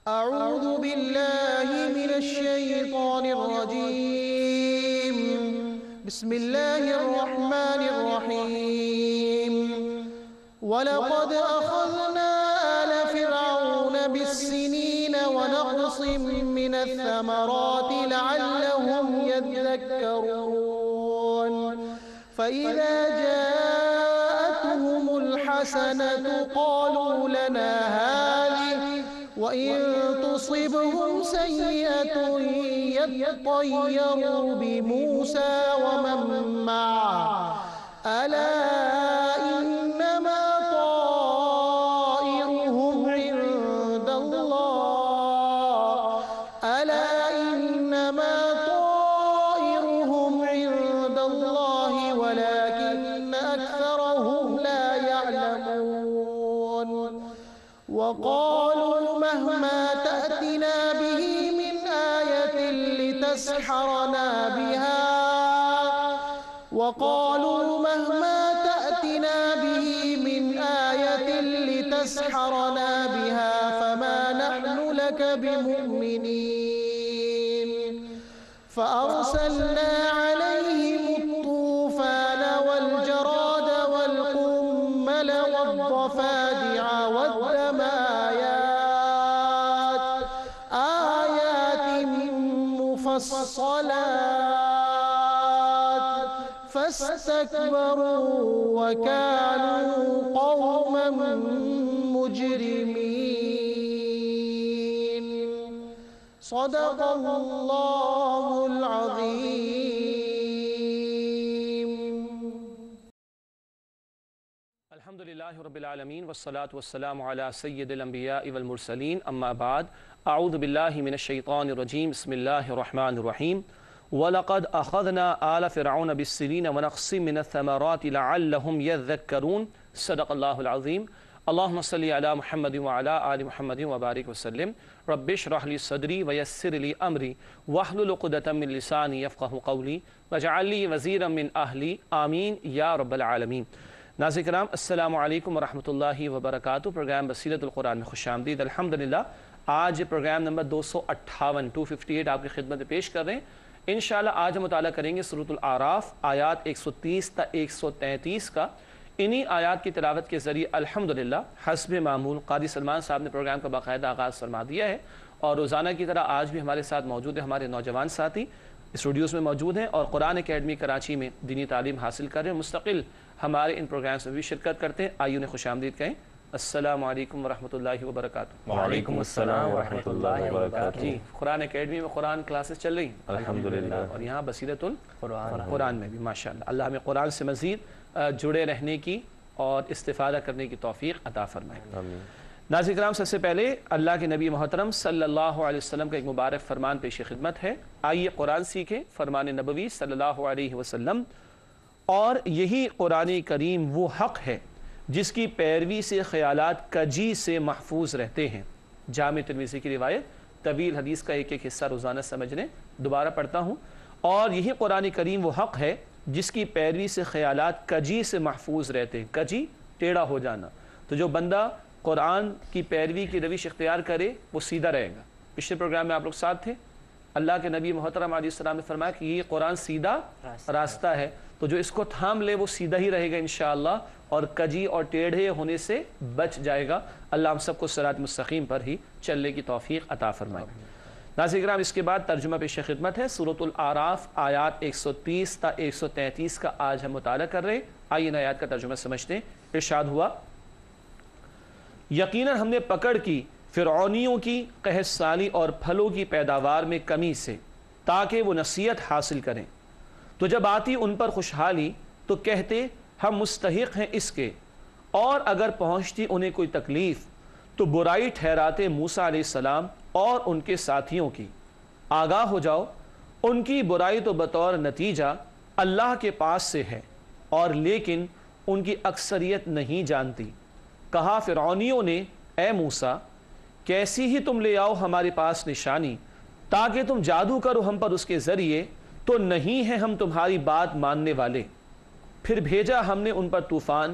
أعوذ بالله من الشيطان الرجيم. بسم الله الرحمن الرحيم. ولقد أخذنا آل فرعون بالسنين ونقص من الثمرات لعلهم يذكرون. فإذا جاءتهم الحسنة قالوا لنا هذه وإن تصبهم سيئة يطيروا بموسى ومن معه ألا إنما طائرهم عند الله ألا إنما طائرهم عند الله ولكن أكثرهم لا يعلمون. وقالوا مهما تأتنا به من آية لتسحرنا بها وقالوا مهما تأتنا به من آية لتسحرنا بها فما نحن لك بمؤمنين. فأرسلنا عليهم الطوفان والجراد والقمل والضفادع والدم آيات مفصلات فاستكبروا وكانوا قوما مجرمين. صدق الله العظيم. الحمد للہ رب العالمین والصلاة والسلام علی سید الانبیاء والمرسلین اما بعد اعوذ باللہ من الشیطان الرجیم بسم اللہ الرحمن الرحیم وَلَقَدْ أَخَذْنَا آلَ فِرْعَوْنَ بِالسِّنِينَ وَنَقْصٍ مِّنَ الثَّمَرَاتِ لَعَلَّهُمْ يَذَّكَّرُونَ صدق اللہ العظیم. اللہم صلی علی محمد وعلی آل محمد وبارک وسلم. رب اشرح لی صدری ویسر لی امری واحلل عقدۃ من لسانی یفقہوا قولی واجعل لی وزیرا من اہلی آمین یا رب العالمین. ناظرین کرام السلام علیکم ورحمۃ اللہ وبرکاتہ. پروگرام بصیرت القرآن میں خوش آمدید. الحمدللہ آج پروگرام نمبر 258 آپ کی خدمت میں پیش کر رہے ہیں. انشاءاللہ آج ہم مطالعہ کریں گے سورۃ الاعراف آیات 130 تا 133 کا. انہی آیات کی تلاوت کے ذریعے الحمدللہ حسب معمول قاضی سلمان صاحب نے پروگرام کا باقاعدہ آغاز فرما دیا ہے اور روزانہ کی طرح آج بھی ہمارے ساتھ موجود ہیں ہمارے نوجوان ساتھی اسٹوڈیوز میں موجود ہیں اور قرآن اکیڈمی کراچی میں دینی تعلیم حاصل کر رہے ہیں. مستقل ہمارے ان پروگرامز میں بھی شرکت کرتے ہیں. آئیے انہیں خوش آمدید کہیں. السلام علیکم ورحمۃ اللہ وبرکاتہ. وعلیکم السلام ورحمۃ اللہ وبرکاتہ. جی قرآن اکیڈمی میں قرآن کلاسز چل رہی ہیں الحمدللہ اور یہاں بصیرت القرآن میں بھی ماشاءاللہ. اللہ ہمیں قرآن سے مزید جڑے رہنے کی اور استفادہ کرنے کی توفیق عطا فرمائے. ناظرین کرام سب سے پہلے اللہ کے نبی محترم صلی اللہ علیہ وسلم کا ایک مبارک فرمان پیش خدمت ہے. آئیے قرآن سیکھیں فرمان نبوی صلی اللہ علیہ وسلم. اور یہی قرآن کریم وہ حق ہے جس کی پیروی سے خیالات کجی سے محفوظ رہتے ہیں. جامع ترمذی کی روایت طویل حدیث کا ایک ایک حصہ روزانہ سمجھ لیں. دوبارہ پڑھتا ہوں. اور یہی قرآن کریم وہ حق ہے جس کی پیروی سے خیالات کجی سے محفوظ رہتے ہیں. کجی ٹیڑھا ہو جانا. تو جو بندہ قرآن کی پیروی کی روش اختیار کرے وہ سیدھا رہے گا. پچھلے پروگرام میں آپ لوگ ساتھ تھے. اللہ کے نبی محترم علیہ السلام نے فرمایا کہ یہ قرآن سیدھا راستہ ہے تو جو اس کو تھام لے وہ سیدھا ہی رہے گا انشاءاللہ اور کجی اور ٹیڑھے ہونے سے بچ جائے گا. اللہ ہم سب کو صراط مستقیم پر ہی چلنے کی توفیق عطا فرمائے. ناظرین کرام اس کے بعد ترجمہ پیش خدمت ہے سورۃ الاعراف آیات 130 تا 133 کا آج ہم مطالعہ کر رہے ہیں. آئیے ان آیات کا ترجمہ سمجھتے ہیں. ارشاد ہوا یقیناً ہم نے پکڑ کی فرعونیوں کی قحط سالی اور پھلوں کی پیداوار میں کمی سے تاکہ وہ نصیحت حاصل کریں. تو جب آتی ان پر خوشحالی تو کہتے ہم مستحق ہیں اس کے اور اگر پہنچتی انہیں کوئی تکلیف تو برائی ٹھہراتے موسیٰ علیہ السلام اور ان کے ساتھیوں کی. آگاہ ہو جاؤ ان کی برائی تو بطور نتیجہ اللہ کے پاس سے ہے اور لیکن ان کی اکثریت نہیں جانتی. کہا فرعونیوں نے اے موسیٰ کیسی ہی تم لے آؤ ہمارے پاس نشانی تاکہ تم جادو کرو ہم پر اس کے ذریعے تو نہیں ہیں ہم تمہاری بات ماننے والے. پھر بھیجا ہم نے ان پر طوفان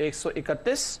131,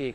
1।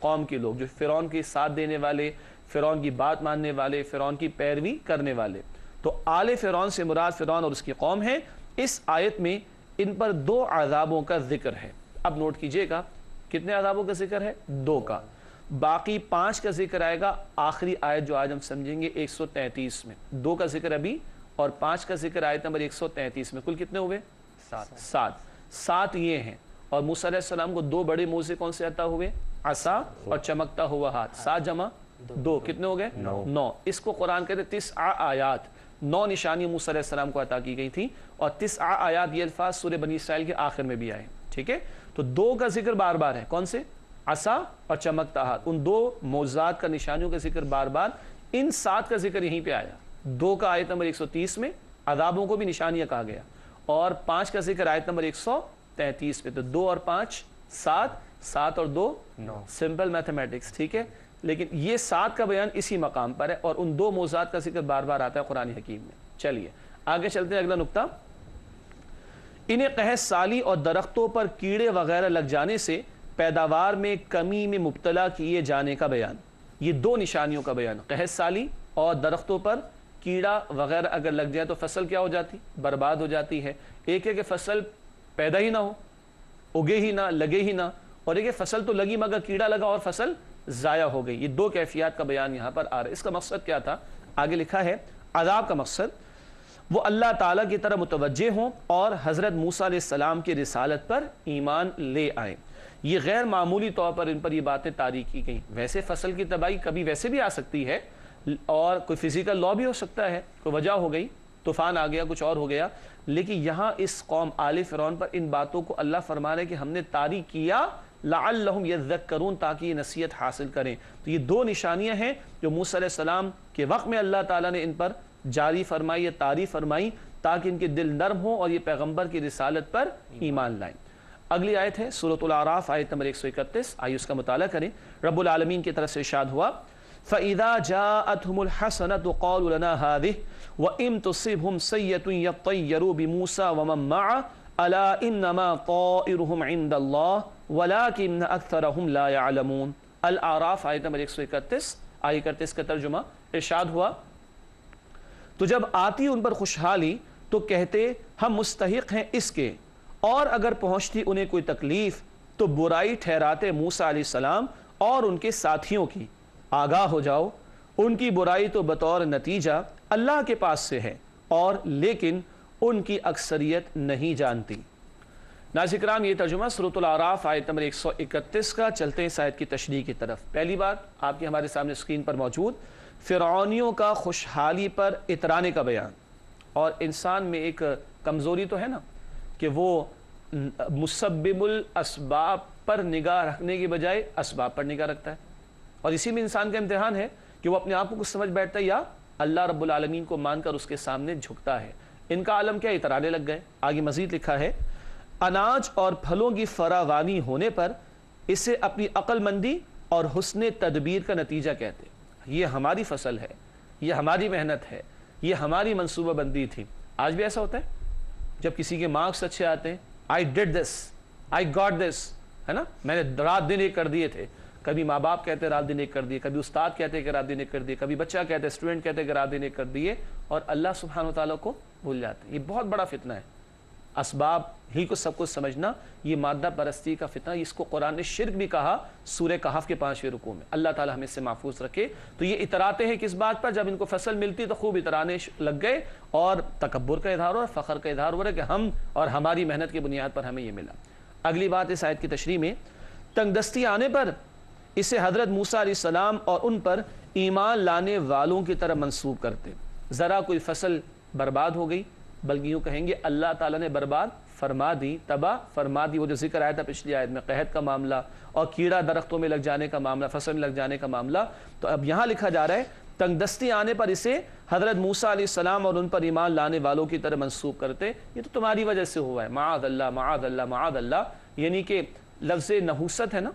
قوم کے لوگ جو فرعون کے ساتھ دینے والے، فرعون کی بات ماننے والے، فرعون کی پیروی کرنے والے، تو آل فرعون سے مراد فرعون اور اس کی قوم ہے۔ اس آیت میں ان پر 2 عذابوں کا ذکر ہے۔ اب نوٹ کیجئے گا کتنے عذابوں کا ذکر ہے؟ 2 کا، باقی 5 کا ذکر آئے گا آخری آیت جو آج ہم سمجھیں گے 133 میں۔ 2 کا ذکر ابھی اور 5 کا ذکر آیت نمبر 133 میں۔ کل کتنے ہوئے؟ 7 یہ ہیں۔ اور موسیٰ علیہ السلام کو 2 بڑے موزے کون سے عطا ہوئے؟ عصا اور چمکتا ہوا ہاتھ۔ 7 جمع 2 کتنے ہو گئے؟ 9۔ اس کو قرآن کہتے ہیں 9 آیات، 9 نشانی موسیٰ علیہ السلام کو عطا کی گئی تھی، اور 9 آیات یہ الفاظ سورہ بنی اسرائیل کے آخر میں بھی آئے، ٹھیک ہے؟ تو 2 کا ذکر بار بار ہے، کون سے؟ عصا اور چمکتا ہاتھ، ان 2 معجزات کا، نشانیوں کا ذکر بار بار۔ ان 7 کا ذکر یہیں پہ آیا، 2 کا آیت نمبر 130 میں عذابوں کو بھی نشانیاں کہا گیا، اور 5 کا ذکر آیت نمبر 133 میں۔ تو 2 اور 5 7، 7 اور 2 9، سمپل میتھمیٹکس، ٹھیک ہے؟ لیکن یہ 7 کا بیان اسی مقام پر ہے، اور ان 2 معجزات کا ذکر بار بار آتا ہے قرآن حکیم میں۔ چلیے آگے چلتے ہیں، اگلا نقطہ، انہیں قحط سالی اور درختوں پر کیڑے وغیرہ لگ جانے سے پیداوار میں کمی میں مبتلا کیے جانے کا بیان۔ یہ 2 نشانیوں کا بیان، قحط سالی اور درختوں پر کیڑا وغیرہ اگر لگ جائے تو فصل کیا ہو جاتی؟ برباد ہو جاتی ہے۔ ایک ہے کہ فصل پیدا ہی نہ ہو، اگے ہی نہ، لگے ہی نہ، اور ایک ہے فصل تو لگی مگر کیڑا لگا اور فصل ضائع ہو گئی۔ یہ 2 کیفیات کا بیان یہاں پر آ رہا ہے۔ اس کا مقصد کیا تھا؟ آگے لکھا ہے عذاب کا مقصد وہ اللہ تعالیٰ کی طرح متوجہ ہوں اور حضرت موسیٰ علیہ السلام کی رسالت پر ایمان لے آئیں۔ یہ غیر معمولی طور پر ان پر یہ باتیں طاری کی گئیں۔ ویسے فصل کی تباہی کبھی ویسے بھی آ سکتی ہے، اور کوئی فزیکل لا بھی ہو سکتا ہے، کوئی وجہ ہو گئی، طوفان آ گیا، کچھ اور ہو گیا، لیکن یہاں اس قوم آل فرعون پر ان باتوں کو اللہ فرما رہے کہ ہم نے طاری کیا لعلہم یذکرون، تاکہ یہ نصیحت حاصل کریں۔ تو یہ 2 نشانیاں ہیں جو موسیٰ علیہ السلام کے وقت میں اللہ تعالیٰ نے ان پر جاری فرمائی یا طاری فرمائی، تاکہ ان کے دل نرم ہوں اور یہ پیغمبر کی رسالت پر ایمان لائیں۔ اگلی آیت ہے سورۃ الاعراف، آیت نمبر 131، آئیے اس کا مطالعہ کریں۔ رب العالمین کی طرف سے ارشاد ہوا فَإِذَا جَاءَتْهُمُ الْحَسَنَةُ قَالُوا لَنَا هَٰذِهِ وَإِن تُصِبْهُمْ سَيِّئَةٌ يَطَّيَّرُوا بِمُوسَىٰ وَمَن مَّعَهُ أَلَا إِنَّمَا طَائِرُهُمْ عِندَ اللَّهِ وَلَٰكِنَّ أَكْثَرَهُمْ لَا يَعْلَمُونَ۔ الاعراف آیت نمبر 131، آیت 31 کا ترجمہ، ارشاد ہوا تو جب آتی ان پر خوشحالی تو کہتے ہم مستحق ہیں اس کے، اور اگر پہنچتی انہیں کوئی تکلیف تو برائی ٹھہراتے موسیٰ علیہ السلام اور ان کے ساتھیوں کی۔ آگاہ ہو جاؤ، ان کی برائی تو بطور نتیجہ اللہ کے پاس سے ہے، اور لیکن ان کی اکثریت نہیں جانتی۔ ناظرین کرام، یہ ترجمہ سورۃ الاعراف آیت نمبر 131 کا۔ چلتے ہیں اس آیت کی تشریح کی طرف۔ پہلی بات آپ کی ہمارے سامنے اسکرین پر موجود فرعونیوں کا خوشحالی پر اترانے کا بیان۔ اور انسان میں ایک کمزوری تو ہے نا کہ وہ مسبب الاسباب پر نگاہ رکھنے کی بجائے اسباب پر نگاہ رکھتا ہے، اور اسی میں انسان کا امتحان ہے کہ وہ اپنے آپ کو کچھ سمجھ بیٹھتا ہے یا اللہ رب العالمین کو مان کر اس کے سامنے جھکتا ہے۔ ان کا عالم کیا؟ اترانے لگ گئے۔ آگے مزید لکھا ہے اناج اور پھلوں کی فراوانی ہونے پر اسے اپنی عقل مندی اور حسن تدبیر کا نتیجہ کہتے۔ یہ ہماری فصل ہے، یہ ہماری محنت ہے، یہ ہماری منصوبہ بندی تھی۔ آج بھی ایسا ہوتا ہے جب کسی کے مارکس اچھے آتے ہیں، I did this, I got this، ہے نا، میں نے رات دن ایک کر دیے تھے۔ کبھی ماں باپ کہتے رات دن ایک کر دیے، کبھی استاد کہتے کہ رات دن ایک کر دیے، کبھی بچہ کہتے، اسٹوڈنٹ کہتے کہ رات دن ایک کر دیے، اور اللہ سبحانہ و تعالیٰ کو بھول جاتے ہیں۔ یہ بہت بڑا فتنہ ہے، اسباب ہی کو سب کچھ سمجھنا، یہ مادہ پرستی کا فتنہ، اس کو قرآن نے شرک بھی کہا سورہ کہف کے 5ویں رکوع میں۔ اللہ تعالیٰ ہمیں اس سے محفوظ رکھے۔ تو یہ اتراتے ہیں کس بات پر؟ جب ان کو فصل ملتی تو خوب اترانے لگ گئے، اور تکبر کا اظہار اور فخر کا اظہار ہو رہا ہے کہ ہم اور ہماری محنت کی بنیاد پر ہمیں یہ ملا۔ اگلی بات اس آیت کی تشریح میں، تنگ دستی آنے پر اسے حضرت موسیٰ علیہ السلام اور ان پر ایمان لانے والوں کی طرح منسوب کرتے۔ ذرا کوئی فصل برباد ہو گئی، بلکہ یوں کہیں گے اللہ تعالیٰ نے برباد فرما دی، تباہ فرما دی۔ وہ جو ذکر آیا تھا پچھلی آیت میں قحط کا معاملہ اور کیڑا درختوں میں لگ جانے کا معاملہ، فصل میں لگ جانے کا معاملہ، تو اب یہاں لکھا جا رہا ہے تنگ دستی آنے پر اسے حضرت موسیٰ علیہ السلام اور ان پر ایمان لانے والوں کی طرح منسوب کرتے۔ یہ تو تمہاری وجہ سے ہوا ہے، معاذ اللہ معاذ اللہ معاذ اللہ، یعنی کہ لفظ نحوست ہے نا،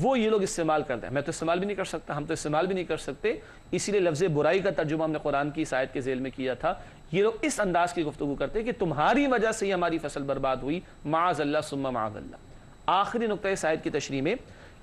وہ یہ لوگ استعمال کرتے ہیں۔ میں تو استعمال بھی نہیں کر سکتا، ہم تو استعمال بھی نہیں کر سکتے، اسی لیے لفظ برائی کا ترجمہ ہم نے قرآن کی اس آیت کے ذیل میں کیا تھا۔ یہ لوگ اس انداز کی گفتگو کرتے ہیں کہ تمہاری وجہ سے ہی ہماری فصل برباد ہوئی، معاذ اللہ ثم معاذ اللہ۔ آخری نقطہ اس آیت کی تشریح میں،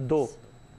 2,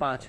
5,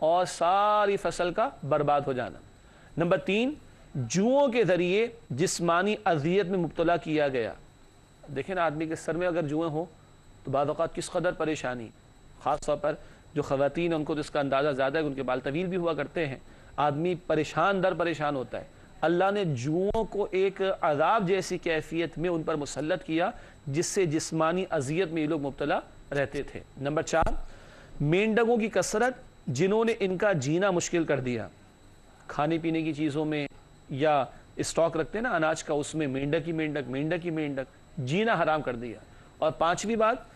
اور ساری فصل کا برباد ہو جانا۔ نمبر 3، جوؤں کے ذریعے جسمانی اذیت میں مبتلا کیا گیا۔ دیکھیں نا، آدمی کے سر میں اگر جوئیں ہوں تو بعض اوقات کس قدر پریشانی، خاص طور پر جو خواتین ان کو تو اس کا اندازہ زیادہ ہے، ان کے بال طویل بھی ہوا کرتے ہیں، آدمی پریشان در پریشان ہوتا ہے۔ اللہ نے جوؤں کو ایک عذاب جیسی کیفیت میں ان پر مسلط کیا جس سے جسمانی اذیت میں یہ لوگ مبتلا رہتے تھے۔ نمبر 4، مینڈکوں کی کثرت جنہوں نے ان کا جینا مشکل کر دیا۔ کھانے پینے کی چیزوں میں یا اسٹاک رکھتے ہیں نا اناج کا، اس میں مینڈک ہی مینڈک جینا حرام کر دیا۔ اور 5ویں بات،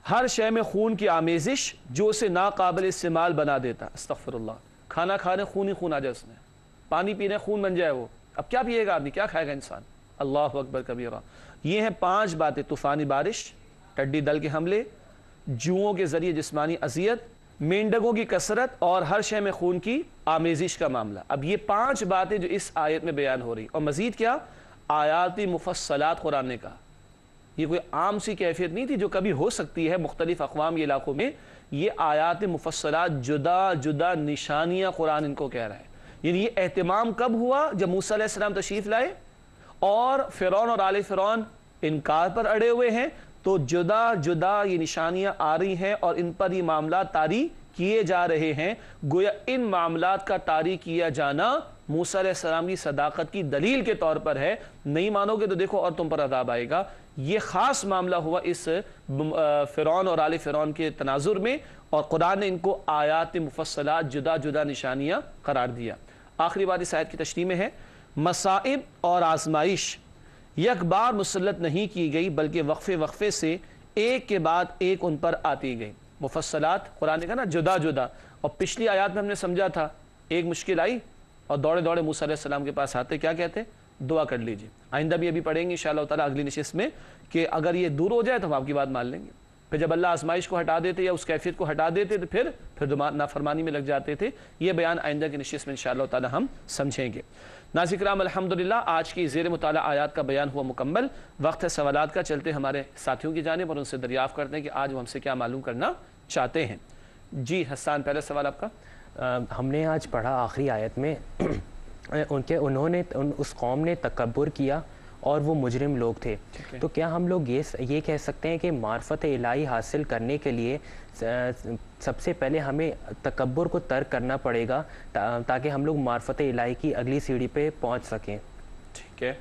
ہر شے میں خون کی آمیزش جو اسے ناقابل استعمال بنا دیتا۔ استغفر اللہ، کھانا کھانے خون ہی خون آ جائے، اس میں پانی پینے خون بن جائے، وہ اب کیا پیے گا آدمی، کیا کھائے گا انسان؟ اللہ اکبر کبیرہ۔ یہ ہیں 5 باتیں: طوفانی بارش، ٹڈی دل کے حملے، جوؤں کے ذریعے جسمانی اذیت، مینڈکوں کی کثرت اور ہر شے میں خون کی آمیزش کا معاملہ۔ اب یہ 5 باتیں جو اس آیت میں بیان ہو رہی، اور مزید کیا، آیات مفصلات قرآن نے کہا۔ یہ کوئی عام سی کیفیت نہیں تھی جو کبھی ہو سکتی ہے مختلف اقوام کے علاقوں میں، یہ آیات مفصلات جدا جدا نشانیاں قرآن ان کو کہہ رہا ہے۔ یعنی یہ اہتمام کب ہوا؟ جب موسیٰ علیہ السلام تشریف لائے اور فرعون اور آل فرعون انکار پر اڑے ہوئے ہیں، تو جدا جدا یہ نشانیاں آ رہی ہیں اور ان پر یہ معاملات طاری کیے جا رہے ہیں۔ گویا ان معاملات کا طاری کیا جانا موسیٰ علیہ السلام کی صداقت کی دلیل کے طور پر ہے۔ نہیں مانو گے تو دیکھو اور تم پر عذاب آئے گا۔ یہ خاص معاملہ ہوا اس فرعون اور آل فرعون کے تناظر میں، اور قرآن نے ان کو آیات مفصلات جدا جدا نشانیاں قرار دیا۔ آخری بات اس آیت کی تشریح میں ہے، مصائب اور آزمائش یک بار مسلط نہیں کی گئی بلکہ وقفے وقفے سے ایک کے بعد ایک ان پر آتی گئی۔ مفصلات قرآن نے کہا نا جدا جدا، اور پچھلی آیات میں ہم نے سمجھا تھا ایک مشکل آئی اور دوڑے دوڑے موسیٰ علیہ السلام کے پاس آتے، کیا کہتے؟ دعا کر لیجئے۔ آئندہ بھی ابھی پڑھیں گے انشاءاللہ تعالیٰ اگلی نشست میں کہ اگر یہ دور ہو جائے تو ہم آپ کی بات مان لیں گے۔ پھر جب اللہ آزمائش کو ہٹا دیتے یا اس کیفیت کو ہٹا دیتے تو پھر نافرمانی میں لگ جاتے تھے۔ یہ بیان آئندہ کی نشست میں انشاءاللہ تعالیٰ ہم سمجھیں گے۔ ناظرین کرام، الحمدللہ آج کی زیر مطالعہ آیات کا بیان ہوا مکمل۔ وقت ہے سوالات کا، چلتے ہمارے ساتھیوں کی جانب اور ان سے دریافت کرتے ہیں کہ آج وہ ہم سے کیا معلوم کرنا چاہتے ہیں۔ جی حسان، پہلا سوال آپ کا۔ ہم نے آج پڑھا آخری آیت میں انہوں نے اس قوم نے تکبر کیا اور وہ مجرم لوگ تھے، تو کیا ہم لوگ یہ کہہ سکتے ہیں کہ معرفت الہی حاصل کرنے کے لیے سب سے پہلے ہمیں تکبر کو ترک کرنا پڑے گا تاکہ ہم لوگ معرفت الہی کی اگلی سیڑھی پہ پہنچ سکیں؟ ٹھیک ہے،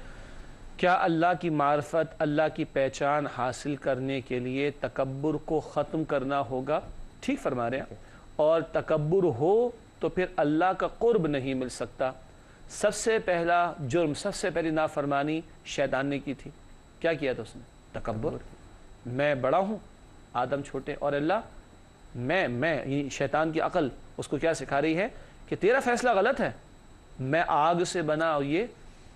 کیا اللہ کی معرفت، اللہ کی پہچان حاصل کرنے کے لیے تکبر کو ختم کرنا ہوگا؟ ٹھیک فرما رہے ہیں، اور تکبر ہو تو پھر اللہ کا قرب نہیں مل سکتا۔ سب سے پہلا جرم، سب سے پہلی نافرمانی شیطان نے کی تھی۔ کیا کیا تھا اس نے؟ تکبر۔ میں بڑا ہوں، آدم چھوٹے، اور اللہ میں شیطان کی عقل اس کو کیا سکھا رہی ہے کہ تیرا فیصلہ غلط ہے، میں آگ سے بنا اور یہ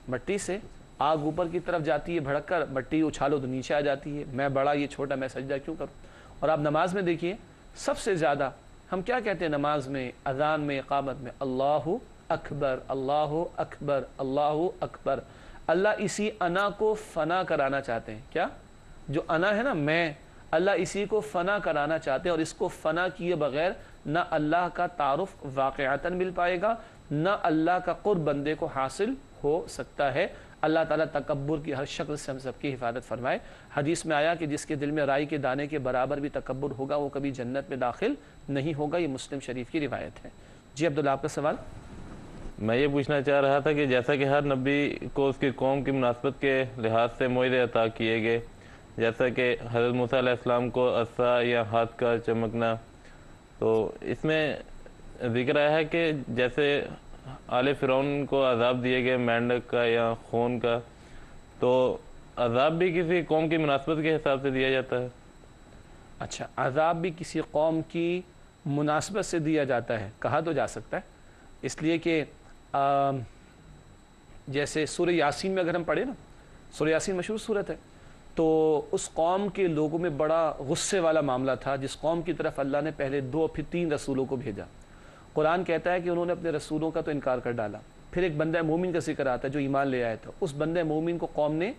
مٹی سے، آگ اوپر کی طرف جاتی ہے بھڑک کر، مٹی اچھالو تو نیچے آ جاتی ہے، میں بڑا یہ چھوٹا، میں سجدہ کیوں کروں؟ اور آپ نماز میں دیکھیے سب سے زیادہ ہم کیا کہتے ہیں نماز میں، اذان میں، اقامت میں؟ اللہ اکبر، اللہ اکبر، اللہ اکبر۔ اللہ اسی انا کو فنا کرانا چاہتے ہیں۔ کیا؟ جو انا ہے نا، میں، اللہ اسی کو فنا کرانا چاہتے ہیں، اور اس کو فنا کیے بغیر نہ اللہ کا تعارف واقعتاً مل پائے گا، نہ اللہ کا قرب بندے کو حاصل ہو سکتا ہے۔ اللہ تعالیٰ تکبر کی ہر شکل سے ہم سب کی حفاظت فرمائے۔ حدیث میں آیا کہ جس کے دل میں رائی کے دانے کے برابر بھی تکبر ہوگا وہ کبھی جنت میں داخل نہیں ہوگا۔ یہ مسلم شریف کی روایت ہے۔ جی عبداللہ، آپ کا سوال؟ میں یہ پوچھنا چاہ رہا تھا کہ جیسا کہ ہر نبی کو اس کی قوم کی مناسبت کے لحاظ سے معجزے عطا کیے گئے، جیسا کہ حضرت موسیٰ علیہ السلام کو عصا یا ہاتھ کا چمکنا، تو اس میں ذکر آیا ہے کہ جیسے آل فرعون کو عذاب دیے گئے مینڈک کا یا خون کا، تو عذاب بھی کسی قوم کی مناسبت کے حساب سے دیا جاتا ہے؟ اچھا، عذاب بھی کسی قوم کی مناسبت سے دیا جاتا ہے، کہا تو جا سکتا ہے، اس لیے کہ جیسے سورہ یاسین میں اگر ہم پڑھیں نا، سورہ یاسین مشہور سورت ہے، تو اس قوم کے لوگوں میں بڑا غصے والا معاملہ تھا جس قوم کی طرف اللہ نے پہلے 2 پھر 3 رسولوں کو بھیجا۔ قرآن کہتا ہے کہ انہوں نے اپنے رسولوں کا تو انکار کر ڈالا، پھر ایک بندہ مومن کا ذکر آتا ہے جو ایمان لے آیا تھا، اس بندہ مومن کو قوم نے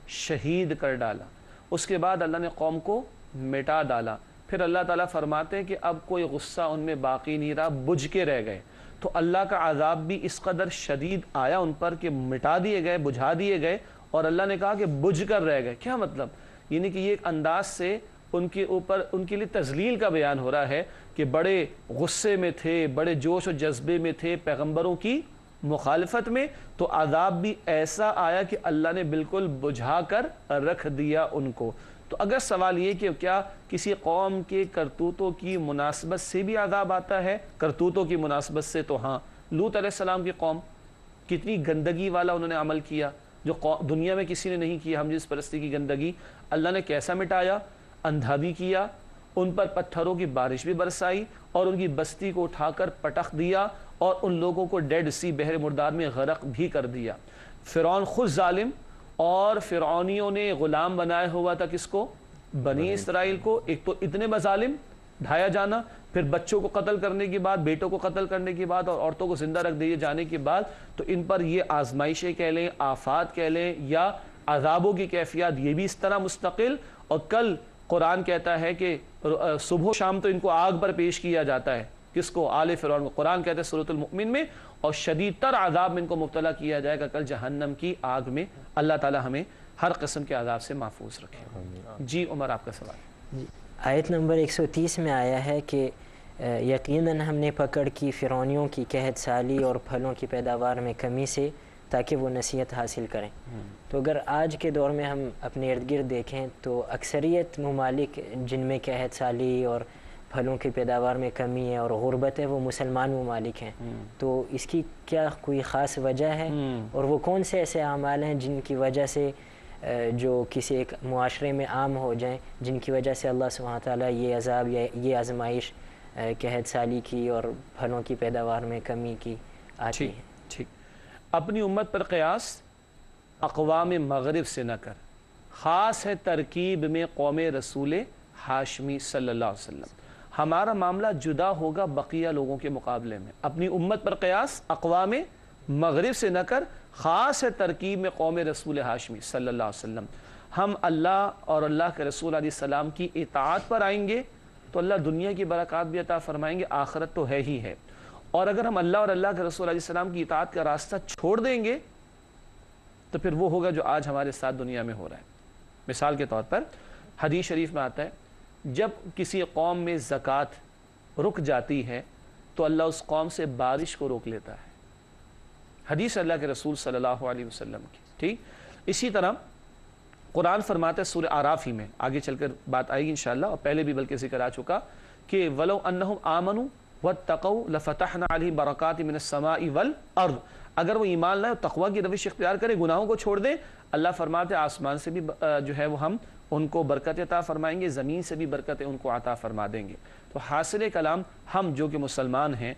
شہید کر ڈالا، اس کے بعد اللہ نے قوم کو مٹا ڈالا، پھر اللہ تعالیٰ فرماتے ہیں کہ اب کوئی غصہ ان میں باقی نہیں رہا، بجھ کے رہ گئے. تو اللہ کا عذاب بھی اس قدر شدید آیا ان پر کہ مٹا دیے گئے، بجھا دیے گئے، اور اللہ نے کہا کہ بجھ کر رہ گئے. کیا مطلب؟ یعنی کہ یہ ایک انداز سے ان کے اوپر ان کے لیے تذلیل کا بیان ہو رہا ہے کہ بڑے غصے میں تھے، بڑے جوش و جذبے میں تھے پیغمبروں کی مخالفت میں، تو عذاب بھی ایسا آیا کہ اللہ نے بالکل بجھا کر رکھ دیا ان کو. تو اگر سوال یہ کہ کیا کسی قوم کے کرتوتوں کی مناسبت سے بھی عذاب آتا ہے؟ کرتوتوں کی مناسبت سے تو ہاں. لوط علیہ السلام کی قوم کتنی گندگی والا انہوں نے عمل کیا جو دنیا میں کسی نے نہیں کیا. ہم جس پرستی کی گندگی اللہ نے کیسا مٹایا، اندھا بھی کیا، ان پر پتھروں کی بارش بھی برسائی اور ان کی بستی کو اٹھا کر پٹخ دیا اور ان لوگوں کو ڈیڈ سی بحر مردار میں غرق بھی کر دیا. فرعون خود ظالم، اور فرعونیوں نے غلام بنایا ہوا تھا کس کو؟ بنی اسرائیل کو. ایک تو اتنے مظالم ڈھایا جانا، پھر بچوں کو قتل کرنے کے بعد، بیٹوں کو قتل کرنے کے بعد اور عورتوں کو زندہ رکھ دیے جانے کے بعد، تو ان پر یہ آزمائشیں کہہ لیں، آفات کہہ لیں، یا عذابوں کی کیفیات یہ بھی اس طرح مستقل. اور کل قرآن کہتا ہے کہ صبح و شام تو ان کو آگ پر پیش کیا جاتا ہے. کس کو؟ آل فرعون کو. قرآن کہتا ہے سورۃ المؤمن میں، اور شدید تر عذاب میں ان کو مبتلا کیا جائے گا کل جہنم کی آگ میں. اللہ تعالی ہمیں ہر قسم کے عذاب سے محفوظ رکھے. جی عمر، آپ کا سوال. جی، آیت نمبر 130 میں آیا ہے کہ یقیناً ہم نے پکڑ کی فرعونیوں کی قحط سالی اور پھلوں کی پیداوار میں کمی سے تاکہ وہ نصیحت حاصل کریں. تو اگر آج کے دور میں ہم اپنے ارد گرد دیکھیں تو اکثریت ممالک جن میں قحط سالی اور پھلوں کی پیداوار میں کمی ہے اور غربت ہے وہ مسلمان ممالک ہیں. تو اس کی کیا کوئی خاص وجہ ہے؟ اور وہ کون سے ایسے اعمال ہیں جن کی وجہ سے جو کسی ایک معاشرے میں عام ہو جائیں، جن کی وجہ سے اللہ سبحانہ تعالیٰ یہ عذاب یا یہ آزمائش قحط سالی کی اور پھلوں کی پیداوار میں کمی کی آتی ہے؟ ٹھیک. اپنی امت پر قیاس اقوام مغرب سے نہ کر، خاص ہے ترکیب میں قوم رسول ہاشمی صلی اللہ علیہ وسلم. ہمارا معاملہ جدا ہوگا بقیہ لوگوں کے مقابلے میں. اپنی امت پر قیاس اقوام مغرب سے نہ کر، خاص ہے ترکیب میں قوم رسول ہاشمی صلی اللہ علیہ وسلم. ہم اللہ اور اللہ کے رسول علیہ السلام کی اطاعت پر آئیں گے تو اللہ دنیا کی برکات بھی عطا فرمائیں گے، آخرت تو ہے ہی ہے. اور اگر ہم اللہ اور اللہ کے رسول علیہ السلام کی اطاعت کا راستہ چھوڑ دیں گے تو پھر وہ ہوگا جو آج ہمارے ساتھ دنیا میں ہو رہا ہے. مثال کے طور پر حدیث شریف میں آتا ہے جب کسی قوم میں زکوٰۃ رک جاتی ہے تو اللہ اس قوم سے بارش کو روک لیتا ہے. حدیث اللہ کے رسول صلی اللہ علیہ وسلم کی. ٹھیک. اسی طرح قرآن فرماتا ہے سورہ اعراف ہی میں، آگے چل کر بات آئے گی انشاءاللہ، اور پہلے بھی بلکہ ذکر آ چکا کہ وَلَوْ أَنَّهُمْ آمَنُوا وَاتَّقَوْا لَفَتَحْنَا عَلَيْهِمْ بَرَكَاتٍ مِنَ السَّمَاءِ وَالْأَرْضِ. اگر وہ ایمان لائے اور تقویٰ کی روش اختیار کرے، گناہوں کو چھوڑ دیں، اللہ فرماتے ہیں آسمان سے بھی جو ہے وہ ہم ان کو برکت عطا فرمائیں گے، زمین سے بھی برکتیں ان کو عطا فرما دیں گے. تو حاصل کلام ہم جو کہ مسلمان ہیں،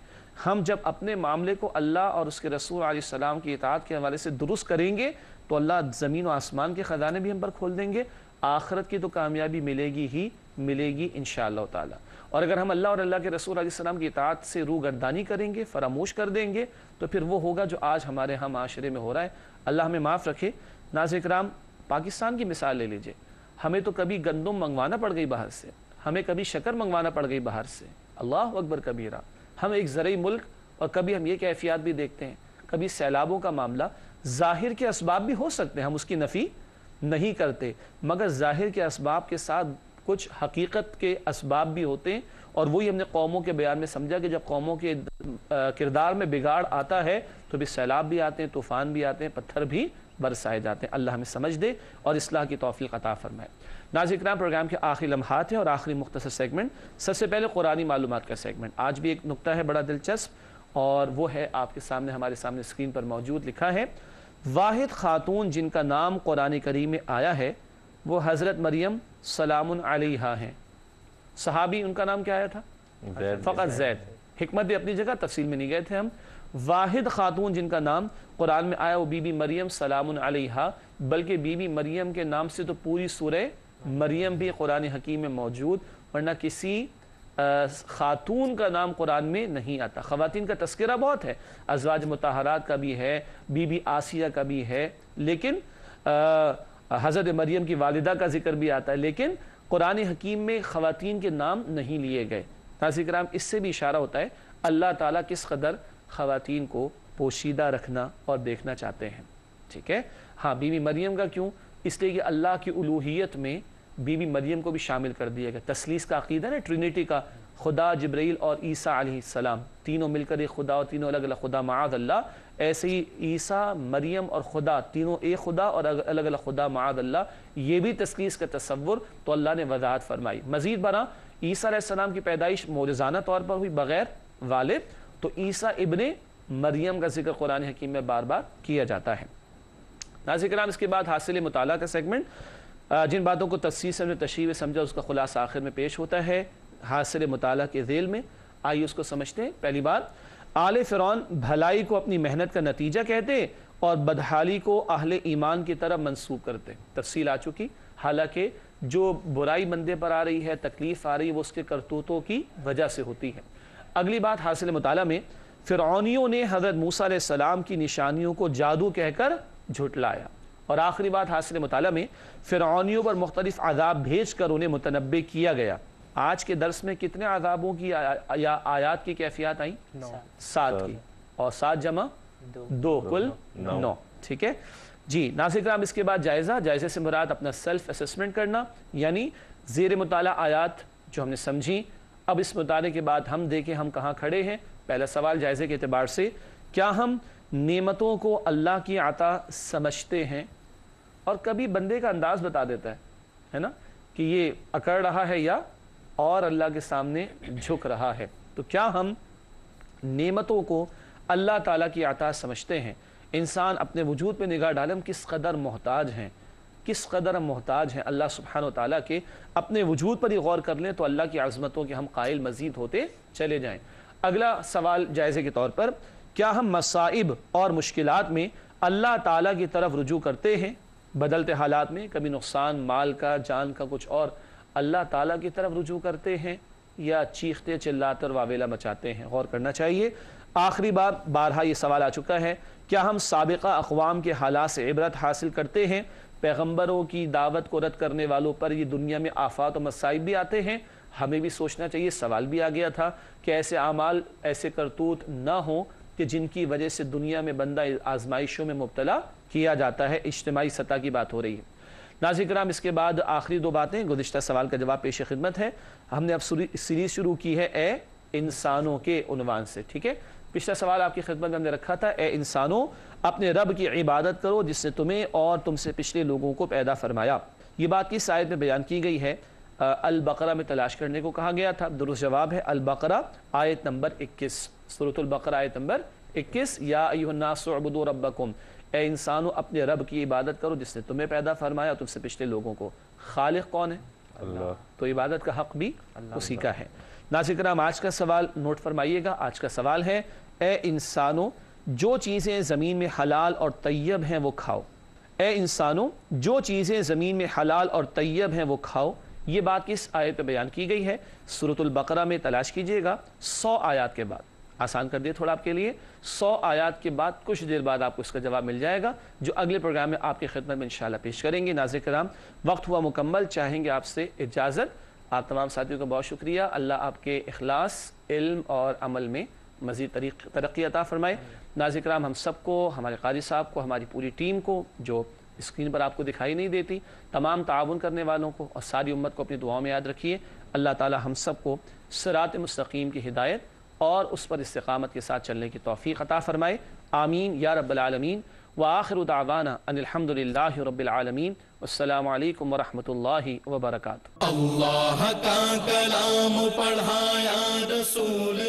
ہم جب اپنے معاملے کو اللہ اور اس کے رسول علیہ السلام کی اطاعت کے حوالے سے درست کریں گے تو اللہ زمین و آسمان کے خزانے بھی ہم پر کھول دیں گے. آخرت کی تو کامیابی ملے گی ہی ملے گی انشاءاللہ تعالی. اور اگر ہم اللہ اور اللہ کے رسول علیہ السلام کی اطاعت سے روگردانی کریں گے، فراموش کر دیں گے، تو پھر وہ ہوگا جو آج ہمارے ہم معاشرے میں ہو رہا ہے. اللہ ہمیں معاف رکھے. ناظرین کرام، پاکستان کی مثال لے لیجئے. ہمیں تو کبھی گندم منگوانا پڑ گئی باہر سے، ہمیں کبھی شکر منگوانا پڑ گئی باہر سے. اللہ اکبر کبیرہ. ہم ایک زرعی ملک، اور کبھی ہم یہ کیفیات بھی دیکھتے ہیں. کبھی سیلابوں کا معاملہ، ظاہر کے اسباب بھی ہو سکتے ہیں، ہم اس کی نفی نہیں کرتے، مگر ظاہر کے اسباب کے ساتھ کچھ حقیقت کے اسباب بھی ہوتے ہیں. اور وہی ہم نے قوموں کے بیان میں سمجھا کہ جب قوموں کے کردار میں بگاڑ آتا ہے تو بھی سیلاب بھی آتے ہیں، طوفان بھی آتے ہیں، پتھر بھی برسائے جاتے ہیں. اللہ ہمیں سمجھ دے اور اصلاح کی توفیق عطا فرمائے. ناظرین کرام، پروگرام کے آخری لمحات ہیں اور آخری مختصر سیگمنٹ. سب سے پہلے قرآنی معلومات کا سیگمنٹ. آج بھی ایک نقطہ ہے بڑا دلچسپ، اور وہ ہے آپ کے سامنے، ہمارے سامنے اسکرین پر موجود. لکھا ہے واحد خاتون جن کا نام قرآن کریم میں آیا ہے وہ حضرت مریم سلام علیہا ہیں. صحابی ان کا نام کیا آیا تھا؟ فقط زید. حکمت بھی اپنی جگہ، تفصیل میں نہیں گئے تھے ہم. واحد خاتون جن کا نام قرآن میں آیا وہ بی بی مریم سلام علیہا، بلکہ بی بی مریم کے نام سے تو پوری سورہ مریم بھی قرآن حکیم میں موجود، ورنہ کسی خاتون کا نام قرآن میں نہیں آتا. خواتین کا تذکرہ بہت ہے، ازواج مطہرات کا بھی ہے، بی بی آسیہ کا بھی ہے، لیکن حضرت مریم کی والدہ کا ذکر بھی آتا ہے، لیکن قرآن حکیم میں خواتین کے نام نہیں لیے گئے۔ ناظرین کرام اس سے بھی اشارہ ہوتا ہے اللہ تعالیٰ کس قدر خواتین کو پوشیدہ رکھنا اور دیکھنا چاہتے ہیں، ٹھیک ہے۔ ہاں بی بی مریم کا کیوں؟ اس لیے کہ اللہ کی الوہیت میں بی بی مریم کو بھی شامل کر دیا گیا۔ تثلیث کا عقیدہ نا، ٹرینٹی کا، خدا، جبرائیل اور عیسیٰ علیہ السلام، تینوں مل کر ایک خدا اور تینوں الگ الگ خدا، معاذ اللہ۔ ایسے ہی عیسیٰ، مریم اور خدا تینوں ایک خدا اور الگ الگ خدا، معاذ اللہ، یہ بھی تثلیث کا تصور تو اللہ نے وضاحت فرمائی۔ مزید برآں عیسیٰ علیہ السلام کی پیدائش معجزانہ طور پر ہوئی بغیر والد، تو عیسیٰ ابن مریم کا ذکر قرآن حکیم میں بار بار کیا جاتا ہے۔ ناظرین کرام اس کے بعد حاصل مطالعہ کا سیگمنٹ، جن باتوں کو تفصیل سے ہم نے تشریح میں سمجھا اس کا خلاصہ آخر میں پیش ہوتا ہے حاصل مطالعہ کے ذیل میں۔ آئیے اس کو سمجھتے ہیں۔ پہلی بات، آل فرعون بھلائی کو اپنی محنت کا نتیجہ کہتے اور بدحالی کو اہل ایمان کی طرف منسوب کرتے۔ تفصیل آ چکی، حالانکہ جو برائی بندے پر آ رہی ہے، تکلیف آ رہی ہے، وہ اس کے کرتوتوں کی وجہ سے ہوتی ہے۔ اگلی بات حاصل مطالعہ میں، فرعونیوں نے حضرت موسیٰ علیہ السلام کی نشانیوں کو جادو کہہ کر جھٹلایا۔ اور آخری بات حاصل مطالعہ میں، فرعونیوں پر مختلف عذاب بھیج کر انہیں متنبع کیا گیا۔ آج کے درس میں کتنے عذابوں کی یا آیات کی کیفیات آئیں؟ 7 کی، اور 7 جمع 2 کل 9، ٹھیک ہے جی۔ ناظرین کرام اس کے بعد جائزے سے مراد اپنا سیلف اسسمنٹ کرنا، یعنی زیر مطالعہ آیات جو ہم نے سمجھی، اب اس مطالعے کے بعد ہم دیکھیں ہم کہاں کھڑے ہیں۔ پہلا سوال جائزے کے اعتبار سے، کیا ہم نعمتوں کو اللہ کی عطا سمجھتے ہیں؟ اور کبھی بندے کا انداز بتا دیتا ہے نا کہ یہ اکڑ رہا ہے یا اور اللہ کے سامنے جھک رہا ہے۔ تو کیا ہم نعمتوں کو اللہ تعالیٰ کی عطا سمجھتے ہیں؟ انسان اپنے وجود پہ نگاہ ڈالیں، کس قدر محتاج ہیں، کس قدر ہم محتاج ہیں اللہ سبحانہ و تعالیٰ کے۔ اپنے وجود پر ہی غور کر لیں تو اللہ کی عظمتوں کے ہم قائل مزید ہوتے چلے جائیں۔ اگلا سوال جائزے کے طور پر، کیا ہم مصائب اور مشکلات میں اللہ تعالیٰ کی طرف رجوع کرتے ہیں؟ بدلتے حالات میں کبھی نقصان مال کا، جان کا، کچھ اور، اللہ تعالیٰ کی طرف رجوع کرتے ہیں یا چیختے چلاتے اور واویلا مچاتے ہیں؟ غور کرنا چاہیے۔ آخری بات، بارہا یہ سوال آ چکا ہے، کیا ہم سابقہ اقوام کے حالات سے عبرت حاصل کرتے ہیں؟ پیغمبروں کی دعوت کو رد کرنے والوں پر یہ دنیا میں آفات و مصائب بھی آتے ہیں، ہمیں بھی سوچنا چاہیے۔ سوال بھی آ گیا تھا کہ ایسے اعمال، ایسے کرتوت نہ ہوں کہ جن کی وجہ سے دنیا میں بندہ آزمائشوں میں مبتلا کیا جاتا ہے۔ اجتماعی سطح کی بات ہو رہی ہے۔ ناظرین کرام اس کے بعد آخری 2 باتیں، گزشتہ سوال کا جواب پیش خدمت ہے۔ ہم نے اب سیریز شروع کی ہے اے انسانوں کے عنوان سے، ٹھیک ہے۔ پچھلا سوال آپ کی خدمت میں ہم نے رکھا تھا، اے انسانوں اپنے رب کی عبادت کرو جس نے تمہیں اور تم سے پچھلے لوگوں کو پیدا فرمایا۔ یہ بات کس آیت میں بیان کی گئی ہے؟ البقرہ میں تلاش کرنے کو کہا گیا تھا۔ درست جواب ہے البقرہ آیت نمبر 21، سورۃ البقرہ آیت نمبر 21، یا ایھا الناس اعبدوا ربکم، اے انسانوں اپنے رب کی عبادت کرو جس نے تمہیں پیدا فرمایا اور تم سے پچھلے لوگوں کو۔ خالق کون ہے؟ اللہ، تو عبادت کا حق بھی اسی کا ہے۔ ناظرین کرام آج کا سوال نوٹ فرمائیے گا۔ آج کا سوال ہے، اے انسانوں جو چیزیں زمین میں حلال اور طیب ہیں وہ کھاؤ۔ اے انسانوں جو چیزیں زمین میں حلال اور طیب ہیں وہ کھاؤ۔ یہ بات کس آیت پہ بیان کی گئی ہے؟ سورۃ البقرہ میں تلاش کیجئے گا، 100 آیات کے بعد۔ آسان کر دیا تھوڑا آپ کے لیے، 100 آیات کے بعد کچھ دیر بعد آپ کو اس کا جواب مل جائے گا، جو اگلے پروگرام میں آپ کی خدمت میں انشاءاللہ پیش کریں گے۔ ناظرین کرام وقت ہوا مکمل، چاہیں گے آپ سے اجازت۔ آپ تمام ساتھیوں کا بہت شکریہ۔ اللہ آپ کے اخلاص، علم اور عمل میں مزید ترقی عطا فرمائے۔ ناظرین کرام ہم سب کو، ہمارے قاری صاحب کو، ہماری پوری ٹیم کو جو اسکرین پر آپ کو دکھائی نہیں دیتی، تمام تعاون کرنے والوں کو اور ساری امت کو اپنی دعاؤں میں یاد رکھیے۔ اللہ تعالی ہم سب کو صراط مستقیم کی ہدایت اور اس پر استقامت کے ساتھ چلنے کی توفیق عطا فرمائے، آمین یا رب العالمین۔ وآخر دعوانا ان الحمد للہ رب العالمین، والسلام علیکم ورحمۃ اللہ وبرکاتہ۔ اللہ کا کلام پڑھایا رسول